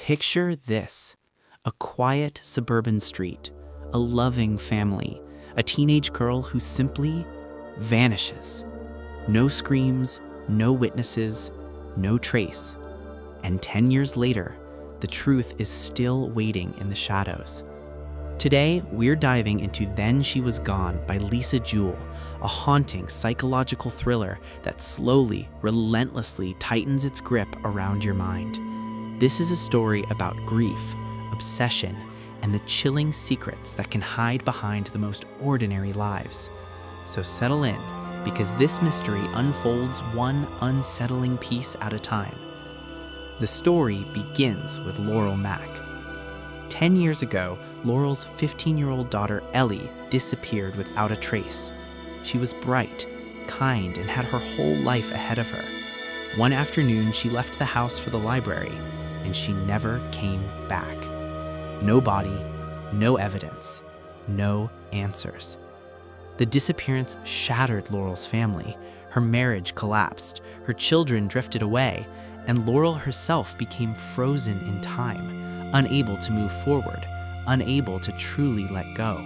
Picture this: a quiet suburban street, a loving family, a teenage girl who simply vanishes. No screams, no witnesses, no trace. And 10 years later, the truth is still waiting in the shadows. Today, we're diving into Then She Was Gone by Lisa Jewell, a haunting psychological thriller that slowly, relentlessly tightens its grip around your mind. This is a story about grief, obsession, and the chilling secrets that can hide behind the most ordinary lives. So settle in, because this mystery unfolds one unsettling piece at a time. The story begins with Laurel Mack. 10 years ago, Laurel's 15-year-old daughter Ellie disappeared without a trace. She was bright, kind, and had her whole life ahead of her. One afternoon, she left the house for the library, and she never came back. No body, no evidence, no answers. The disappearance shattered Laurel's family. Her marriage collapsed, her children drifted away, and Laurel herself became frozen in time, unable to move forward, unable to truly let go.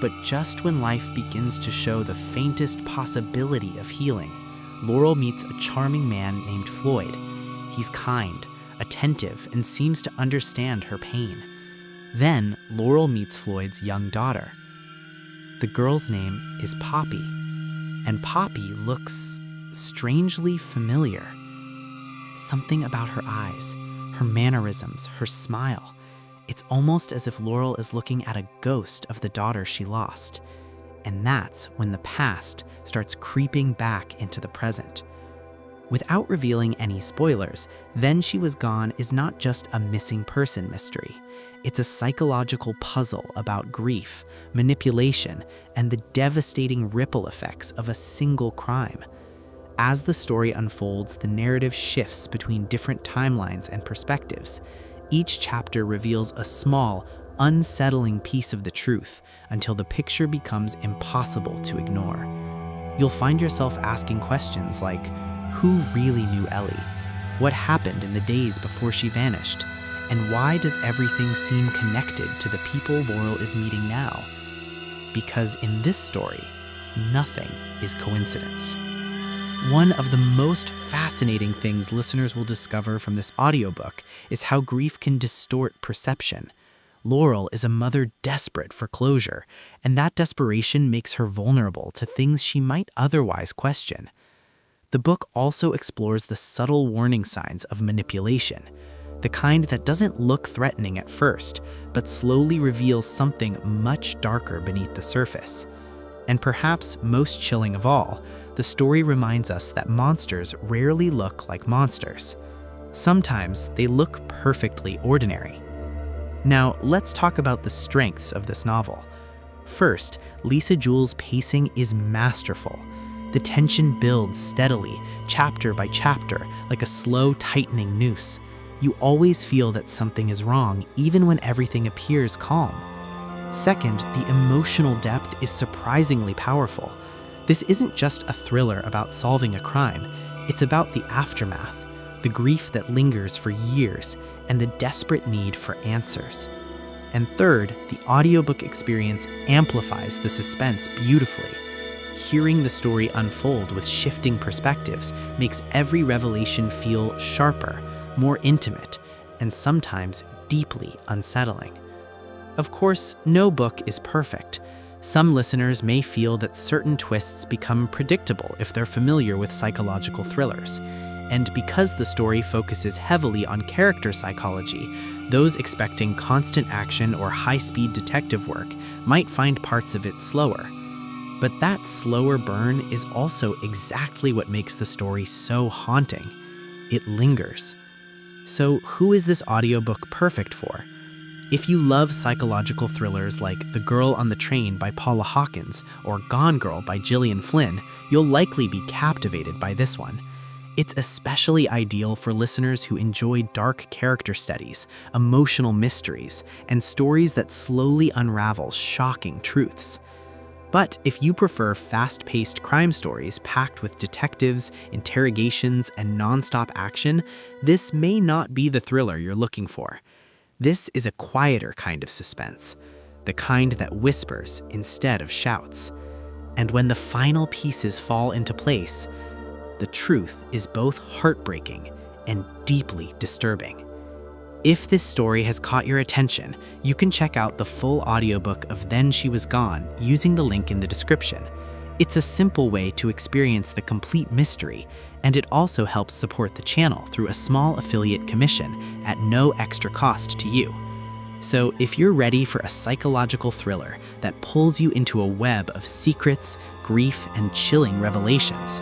But just when life begins to show the faintest possibility of healing, Laurel meets a charming man named Floyd. He's kind, attentive, and seems to understand her pain. Then, Laurel meets Floyd's young daughter. The girl's name is Poppy, and Poppy looks strangely familiar. Something about her eyes, her mannerisms, her smile. It's almost as if Laurel is looking at a ghost of the daughter she lost. And that's when the past starts creeping back into the present. Without revealing any spoilers, Then She Was Gone is not just a missing person mystery. It's a psychological puzzle about grief, manipulation, and the devastating ripple effects of a single crime. As the story unfolds, the narrative shifts between different timelines and perspectives. Each chapter reveals a small, unsettling piece of the truth until the picture becomes impossible to ignore. You'll find yourself asking questions like, who really knew Ellie? What happened in the days before she vanished? And why does everything seem connected to the people Laurel is meeting now? Because in this story, nothing is coincidence. One of the most fascinating things listeners will discover from this audiobook is how grief can distort perception. Laurel is a mother desperate for closure, and that desperation makes her vulnerable to things she might otherwise question. The book also explores the subtle warning signs of manipulation, the kind that doesn't look threatening at first, but slowly reveals something much darker beneath the surface. And perhaps most chilling of all, the story reminds us that monsters rarely look like monsters. Sometimes they look perfectly ordinary. Now, let's talk about the strengths of this novel. First, Lisa Jewell's pacing is masterful. The tension builds steadily, chapter by chapter, like a slow tightening noose. You always feel that something is wrong, even when everything appears calm. Second, the emotional depth is surprisingly powerful. This isn't just a thriller about solving a crime, it's about the aftermath, the grief that lingers for years, and the desperate need for answers. And third, the audiobook experience amplifies the suspense beautifully. Hearing the story unfold with shifting perspectives makes every revelation feel sharper, more intimate, and sometimes deeply unsettling. Of course, no book is perfect. Some listeners may feel that certain twists become predictable if they're familiar with psychological thrillers. And because the story focuses heavily on character psychology, those expecting constant action or high-speed detective work might find parts of it slower. But that slower burn is also exactly what makes the story so haunting. It lingers. So who is this audiobook perfect for? If you love psychological thrillers like The Girl on the Train by Paula Hawkins or Gone Girl by Gillian Flynn, you'll likely be captivated by this one. It's especially ideal for listeners who enjoy dark character studies, emotional mysteries, and stories that slowly unravel shocking truths. But if you prefer fast-paced crime stories packed with detectives, interrogations, and nonstop action, this may not be the thriller you're looking for. This is a quieter kind of suspense, the kind that whispers instead of shouts. And when the final pieces fall into place, the truth is both heartbreaking and deeply disturbing. If this story has caught your attention, you can check out the full audiobook of Then She Was Gone using the link in the description. It's a simple way to experience the complete mystery, and it also helps support the channel through a small affiliate commission at no extra cost to you. So if you're ready for a psychological thriller that pulls you into a web of secrets, grief, and chilling revelations,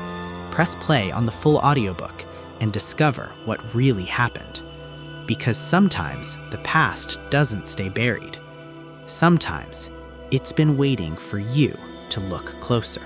press play on the full audiobook and discover what really happened. Because sometimes the past doesn't stay buried. Sometimes it's been waiting for you to look closer.